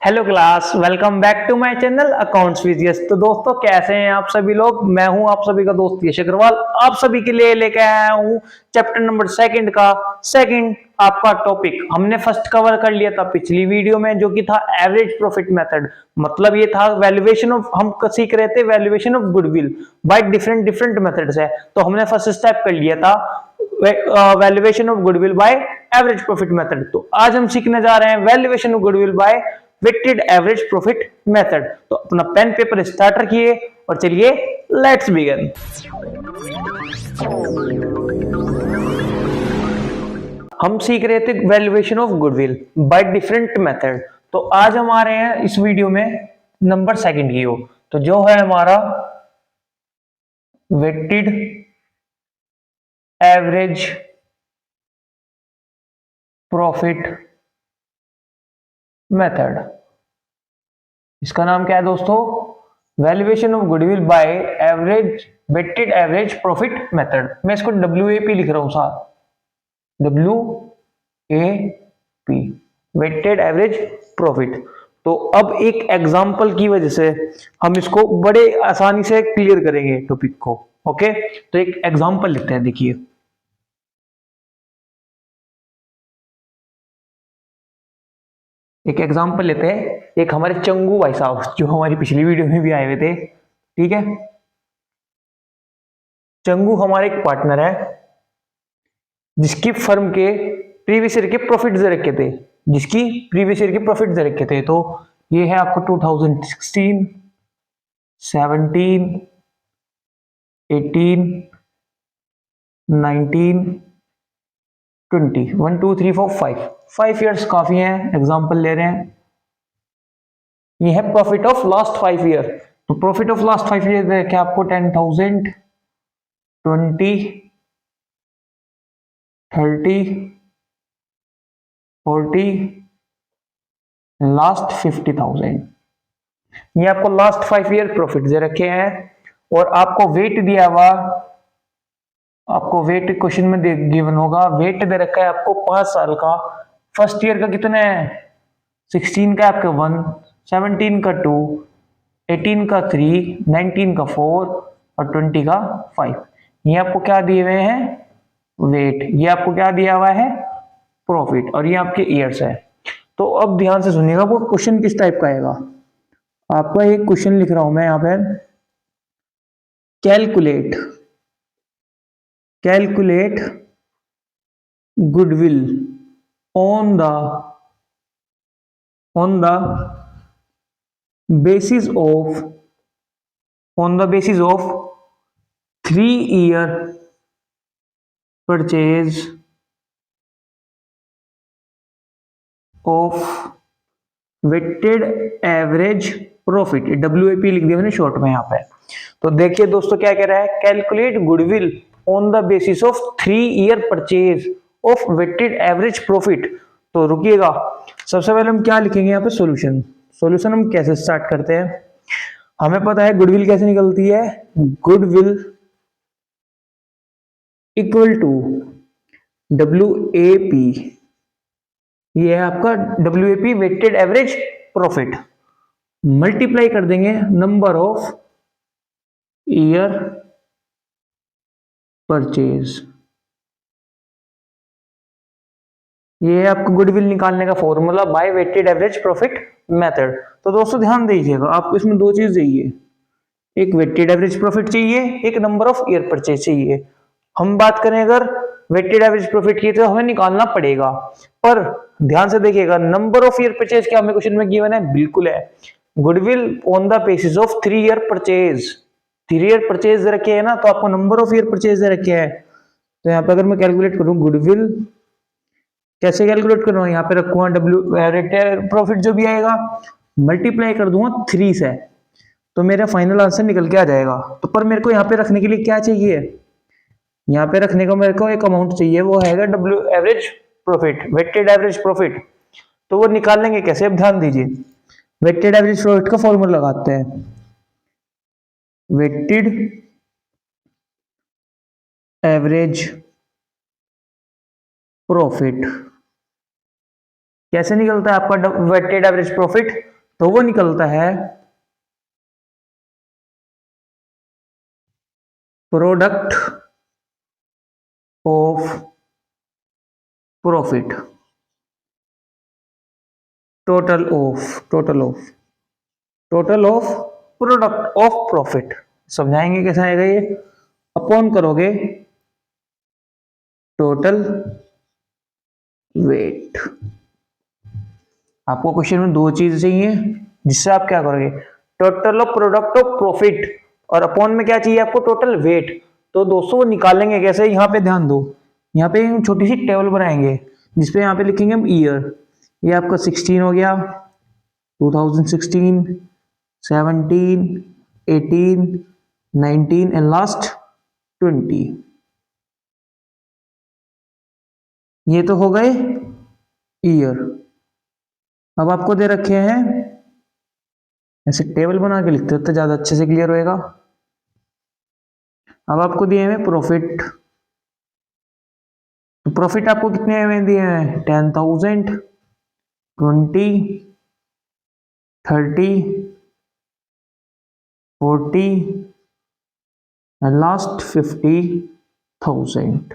Hello class, welcome back to my channel accounts with Yash. तो दोस्तों, कैसे हैं आप सभी लोग। मैं हूं आप सभी का दोस्त यश अग्रवाल। आप सभी के लिए लेके आया हूं चैप्टर नंबर सेकंड का सेकंड आपका टॉपिक। हमने फर्स्ट कवर कर लिया था पिछली वीडियो में, जो कि था एवरेज प्रॉफिट मेथड। मतलब ये था वैल्यूएशन ऑफ, हम सीख रहे थे valuation of goodwill by different different methods है। तो हमने फर्स्ट स्टेप कर लिया था valuation of goodwill by average profit method. तो आज हम सीखने जा रहे हैं valuation of goodwill by weighted average profit method. तो अपना पेन पेपर स्टार्ट रखिए और चलिए लेट्स बिगिन। हम सीख रहे थे valuation of goodwill by different method. तो आज हम आ रहे हैं इस वीडियो में नंबर सेकंड की ओर। तो जो है हमारा वेटेड एवरेज प्रॉफिट मेथड। इसका नाम क्या है दोस्तों? Valuation of goodwill by average weighted average profit method. मैं इसको WAP लिख रहा हूं साथ, WAP वेटेड एवरेज प्रॉफिट। तो अब एक एग्जांपल की वजह से हम इसको बड़े आसानी से क्लियर करेंगे टॉपिक को। ओके, तो एक एग्जांपल लिखते हैं। देखिए, एक एग्जांपल लेते हैं। एक हमारे चंगू भाई साहब, जो हमारी पिछली वीडियो में भी आए हुए थे, ठीक है। चंगू हमारे एक पार्टनर है, जिसकी फर्म के प्रीवियस ईयर के प्रॉफिट दे रखे थे, जिसकी प्रीवियस ईयर के प्रॉफिट दे रखे थे। तो ये है आपको 2016, 17, 18, 19, 20, 1 2 3 4 5 ईयर्स काफी है, एग्जांपल ले रहे हैं। ये है प्रॉफिट ऑफ लास्ट 5 ईयर। तो प्रॉफिट ऑफ लास्ट 5 ईयर देखे आपको 10,000, 20, 30, 40, लास्ट 50,000। ये आपको लास्ट 5 ईयर प्रॉफिट दे रखे हैं। और आपको वेट दिया हुआ, आपको वेट क्वेश्चन में गिवन होगा। वेट दे रखा है आपको 5 साल का। फर्स्ट ईयर का कितना है? 16 का आपका 1, 17 का 2, 18 का 3, 19 का 4 और 20 का 5। ये आपको क्या दिए हुए हैं? वेट। ये आपको क्या दिया हुआ है? प्रॉफिट। और ये आपके ईयर्स है। तो अब ध्यान से सुनिएगा, वो क्वेश्चन किस टाइप का आएगा। आपका एक क्वेश्चन लिख रहा हूं मैं यहां पे। Calculate calculate goodwill on the on the basis of on the basis of 3-year purchase of weighted average profit. WAP लिख दिया मैंने शॉर्ट में यहाँ पे। तो देखिए दोस्तों, क्या कह रहा है? Calculate goodwill on the basis of 3-year purchase of weighted average profit. तो रुकिएगा, सबसे पहले हम क्या लिखेंगे यहाँ पे? सॉल्यूशन। सॉल्यूशन हम कैसे स्टार्ट करते हैं? हमें पता है गुडविल कैसे निकलती है। Goodwill equal to WAP। ये है आपका WAP weighted average profit, multiply कर देंगे नंबर ऑफ ईयर परचेज। ये है आपको गुडविल निकालने का formula by weighted average profit method. तो दोस्तों ध्यान दीजिएगा, आपको इसमें दो चीज चाहिए। एक वेटेड एवरेज प्रॉफिट चाहिए, एक नंबर ऑफ ईयर परचेज चाहिए। हम बात करें अगर वेटेड एवरेज प्रॉफिट की, तो हमें निकालना पड़ेगा। पर ध्यान से देखिएगा, नंबर ऑफ ईयर परचेज क्या हमें क्वेश्चन में गिवन है? बिल्कुल है। Goodwill on the basis of 3-year purchase. 3-year purchase दे रखे है ना, तो आपको नंबर ऑफ ईयर परचेज दे रखे है। तो यहाँ पे अगर मैं कैलकुलेट करूं गुडविल, कैसे कैलकुलेट करूंगा? यहाँ पे रखूंगा वेटेड प्रॉफिट जो भी आएगा, मल्टीप्लाई कर दूंगा 3 से, तो मेरा फाइनल आंसर निकल के आ जाएगा। तो पर मेरे को यहाँ पे रखने के लिए क्या चाहिए? यहाँ पे रखने को मेरे को एक अमाउंट चाहिए, वो है W average profit, weighted average profit. तो वो निकाल लेंगे कैसे? अब ध्यान दीजिए, वेटेड एवरेज प्रॉफिट का फॉर्मूला लगाते हैं। वेटेड एवरेज प्रॉफिट कैसे निकलता है आपका वेटेड एवरेज प्रॉफिट? तो वो निकलता है product of profit, total of product of profit. समझाएंगे कैसे आएगा ये? अपॉन करोगे टोटल वेट। आपको क्वेश्चन में दो चीज चाहिए, जिससे आप क्या करोगे, total of product of profit, और अपॉन में क्या चाहिए आपको, टोटल वेट। तो दोस्तों वो निकालेंगे कैसे, यहाँ पे ध्यान दो। यहाँ पे छोटी सी टेबल बनाएंगे, जिसपे यहाँ पे लिखेंगे हम ईयर। ये आपका 16 हो गया, 2016, 17, 18, 19 एंड लास्ट 20। ये तो हो गए ईयर। अब आपको दे रखे हैं, ऐसे टेबल बना के लिखते तो ज्यादा अच्छे से क्लियर होएगा। अब आपको दिए हुए प्रॉफिट, तो प्रॉफिट आपको कितने में दिए हैं, 10,000, 20, 30, 40 एंड लास्ट 50,000।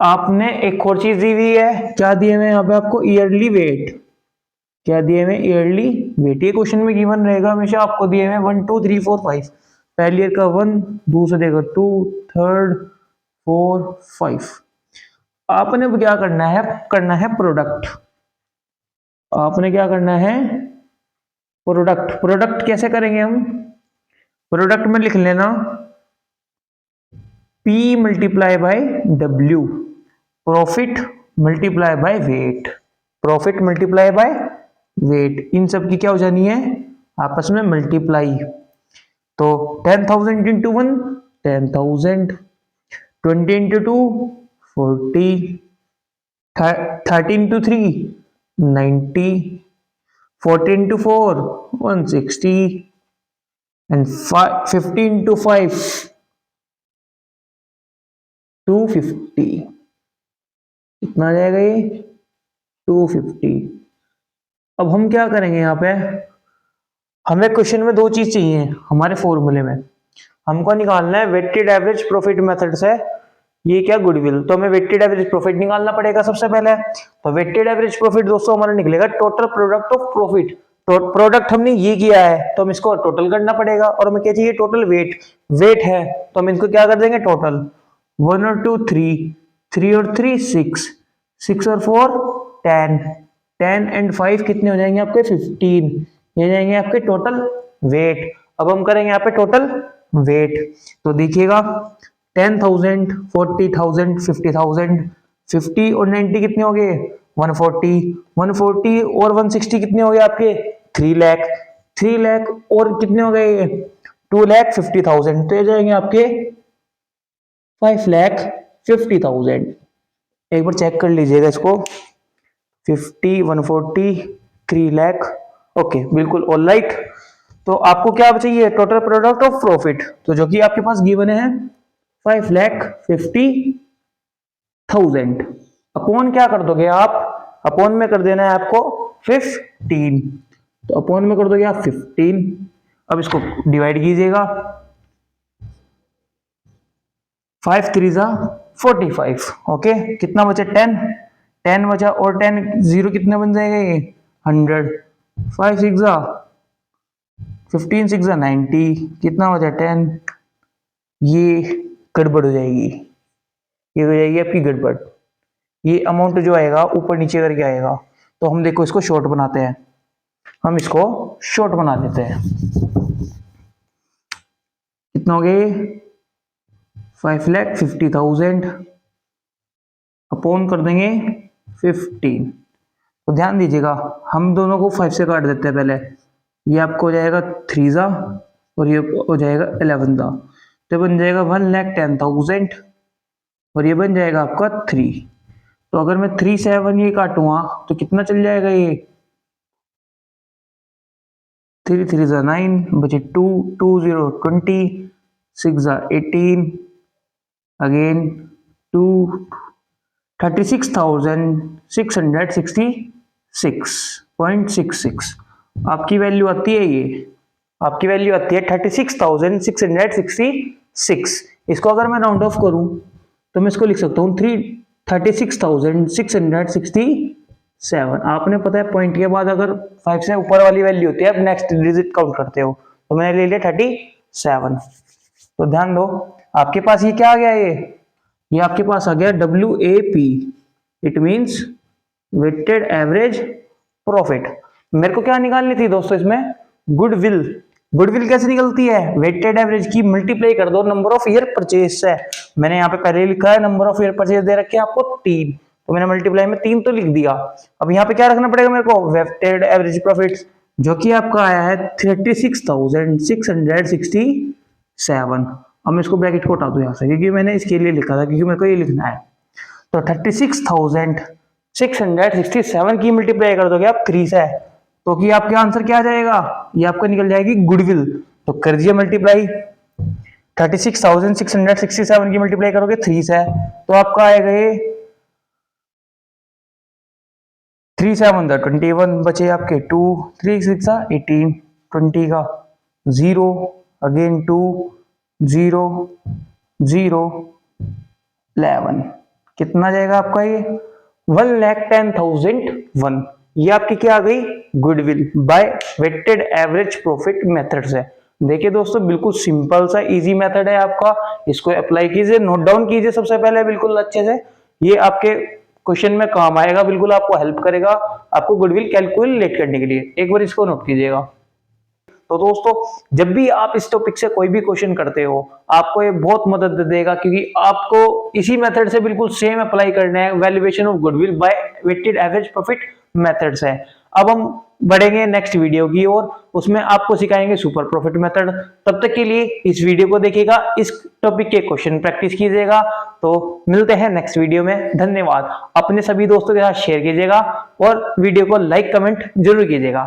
आपने एक और चीज दी हुई है, क्या दिए हुए यहाँ पे आपको, ईयरली वेट। क्या दिए हुए, ईयरली वेट। ये क्वेश्चन में गिवन रहेगा हमेशा, आपको दिए हुए 1 2 3 4 5। पहले ईयर का 1, दूसरे का 2, थर्ड 4 5। आपने क्या करना है प्रोडक्ट। आपने क्या करना है, प्रोडक्ट कैसे करेंगे हम, प्रोडक्ट में लिख लेना P multiply by W, profit multiply by weight, profit multiply by weight. इन सब की क्या हो जानी है, आपस में मल्टीप्लाई। तो 10,000 into 1 10,000, 20 into 2 40, 30 into 3 90, 40 into 4 160 and 50 into 5 250। कितना आ जाएगा ये, 250। अब हम क्या करेंगे, यहाँ पे हमें क्वेश्चन में दो चीज चाहिए हमारे फॉर्मूले में। हमको निकालना है वेटेड एवरेज प्रॉफिट मेथड से, ये क्या, गुडविल। तो हमें वेटेड एवरेज प्रॉफिट निकालना पड़ेगा सबसे पहले। तो वेटेड एवरेज प्रॉफिट दोस्तों हमारा निकलेगा टोटल प्रोडक्ट ऑफ प्रॉफिट। तो प्रोडक्ट हमने ये किया है, तो हम इसको टोटल करना पड़ेगा। और हमें क्या चाहिए, टोटल वेट। वेट है तो हम इनको क्या कर देंगे, टोटल। 1 और 2 3, 3 और 3 6, 6 और 4 10, 10 एंड 5 कितने हो जाएंगे आपके, 15। ये जाएंगे आपके टोटल वेट। अब हम करेंगे यहाँ पे टोटल वेट। तो देखिएगा 10,000, 40,000, 50,000, 50 और 90 कितने हो गए, 140, 140 और 160 कितने हो गए आपके, 3 लाख, 3 लाख और कितने हो गए, 2,50,000। तो ये जाएंगे आपके 5,50,000। एक बार चेक कर लीजिएगा इसको, 50, 140, 3 लाख। ओके, बिल्कुल ऑल राइट। तो आपको क्या चाहिए, टोटल प्रोडक्ट ऑफ प्रॉफिट, तो जो कि आपके पास गिवन है 5,50,000। अपॉन क्या कर दोगे आप, अपॉन में कर देना है आपको 15। तो अपॉन में कर दोगे आप 15। अब इसको डिवाइड कीजिएगा, 5 3 जा 45। ओके, कितना बचा, 10, 10 बचा और 10 जीरो कितने बन जाएगा ये, 100। 5 6 जा 15, 6 जा 90, कितना बचा 10। ये गड़बड़ हो जाएगी, ये हो जाएगी आपकी गड़बड़। ये अमाउंट जो आएगा ऊपर नीचे करके आएगा। तो हम देखो इसको शॉर्ट बनाते हैं, हम इसको शॉर्ट बना देते हैं। कितना हो गए, 5,50,000 अपॉन कर देंगे 15। तो ध्यान दीजिएगा, हम दोनों को 5 से काट देते हैं पहले। ये आपको हो जाएगा 3 जा और ये हो जाएगा 11 जा। तो बन जाएगा 1,10,000 और ये बन जाएगा आपका 3। तो अगर मैं 3 7 ये काटूंगा तो कितना चल जाएगा, ये 3 3 जा 9 बचे 2 2 0 20, 6 जा 18 अगेन 2 36,000 666.66 आपकी वैल्यू आती है, ये आपकी वैल्यू आती है 36,666। इसको अगर मैं राउंड ऑफ करूं तो मैं इसको लिख सकता हूं 36,667। आपने पता है पॉइंट के बाद अगर 5 से ऊपर वाली वैल्यू होती है, आप नेक्स्ट डिजिट काउंट करते हो, तो मैंने ले लिया 37। तो ध्यान दो, आपके पास ये क्या आ गया, ये आपके पास आ गया WAP, it means weighted average profit. मेरे को क्या निकालनी थी दोस्तों इसमें, गुडविल। गुडविल कैसे निकलती है, वेटेड एवरेज की मल्टीप्लाई कर दो नंबर ऑफ ईयर परचेज से। मैंने यहाँ पे पहले लिखा है नंबर ऑफ ईयर परचेज दे रखे हैं आपको 3, तो मैंने मल्टीप्लाई में 3 तो लिख दिया। अब यहाँ पे क्या रखना पड़ेगा मेरे को, वेटेड एवरेज प्रॉफिट, जो कि आपका आया है 36,667। अब मैं इसको ब्रैकेट को हटा दूं यहाँ से, क्योंकि मैंने इसके लिए लिखा था, क्योंकि मेरे को ये लिखना है। तो 36,667 की मल्टीप्लाई कर दोगे आप 3 से, तो कि आपका आंसर क्या आ जाएगा, ये आपका निकल जाएगी गुडविल। तो कर दिया मल्टीप्लाई, 36,667 की मल्टीप्लाई करोगे 3 से, तो आपका आएगा ये 3 7 21, बचे आपके 2, 3 6 18, 20 का 0, अगेन 2 0 0 11, कितना जाएगा आपका ये 1,10,001। ये आपकी क्या आ गई, goodwill by weighted average profit method से। देखिए दोस्तों, बिल्कुल सिंपल सा इजी मेथड है आपका, इसको अप्लाई कीजिए, नोट डाउन कीजिए सबसे पहले बिल्कुल अच्छे से, ये आपके क्वेश्चन में काम आएगा, बिल्कुल आपको हेल्प करेगा आपको गुडविल कैलकुलेट करने के लिए। एक बार इसको नोट कीजिएगा। तो दोस्तों, जब भी आप इस टॉपिक से कोई भी क्वेश्चन करते हो, आपको ये बहुत मदद देगा, क्योंकि आपको इसी मेथड से बिल्कुल सेम अप्लाई करना है, valuation of goodwill by weighted average profit method से। अब हम बढ़ेंगे नेक्स्ट वीडियो की ओर, उसमें आपको सिखाएंगे सुपर प्रॉफिट मेथड। तब तक के लिए इस वीडियो को देखिएगा, इस टॉपिक के क्वेश्चन प्रैक्टिस कीजिएगा। तो मिलते हैं नेक्स्ट वीडियो में, धन्यवाद। अपने सभी दोस्तों के साथ शेयर कीजिएगा और वीडियो को लाइक कमेंट जरूर कीजिएगा।